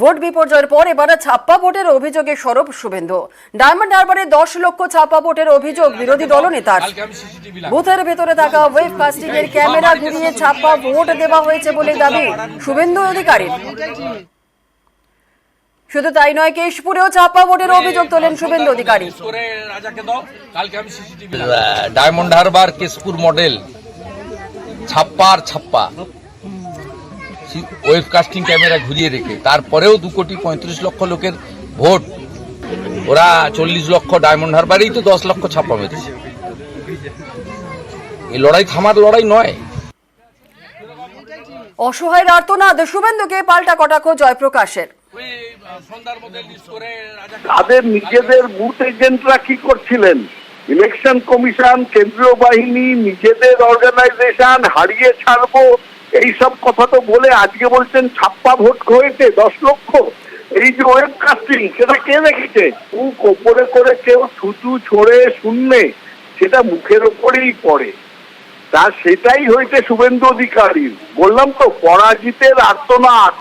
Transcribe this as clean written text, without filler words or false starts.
Vote বিপর্যয়ের পর এবার ছাপ্পা ভোটের অভিযোগে সরব শুভেন্দু। ডায়মন্ড হারবারে 10 লক্ষ ছাপ্পা ভোটের অভিযোগ বিরোধী দলনেতার। বুথের ভেতরে থাকা ওয়েব কাস্টিং এর ক্যামেরা ঘুরিয়ে ছাপ্পা ভোট দেওয়া হয়েছে বলে দাবি শুভেন্দু অধিকারী। শুধু তাই নয়, কেশপুরেও ছাপ্পা ভোটের অভিযোগ তোলেন শুভেন্দু অধিকারী। ডায়মন্ড হারবার কেশপুর মডেল ছাপ্পা ওয়েব কাস্টিং ক্যামেরা ঘুরিয়ে রেখে তারপরেও 2,35,00,000 লোকের ভোট, ওরা 40 লক্ষ, ডায়মন্ড হারবারেই তো 10 লক্ষ ছাপ্পা মেরেছে। এই লড়াই থামার লড়াই নয়। অসহায় আর্তনাদ, শুভেন্দুকে পাল্টা কটাক্ষ জয়প্রকাশের। তাদের নিজেদের বুথ এজেন্টরা কি করছিলেন? ইলেকশন কমিশন, কেন্দ্রীয় বাহিনী, নিজেদের অর্গানাইজেশন হারিয়ে ছাড়বো এইসব কথা তো বলে আজকে বলছেন ছাপ্পা ভোট হয়েছে 10 লক্ষ। এই যে ওয়েব কাস্টিং, সেটা কে দেখেছে? মুখ ওপরে করে কেউ থুতু ছড়ে শূন্যে, সেটা মুখের ওপরেই পড়ে। তা সেটাই হয়েছে শুভেন্দু অধিকারীর। বললাম তো, পরাজিতের আর্তনাদ।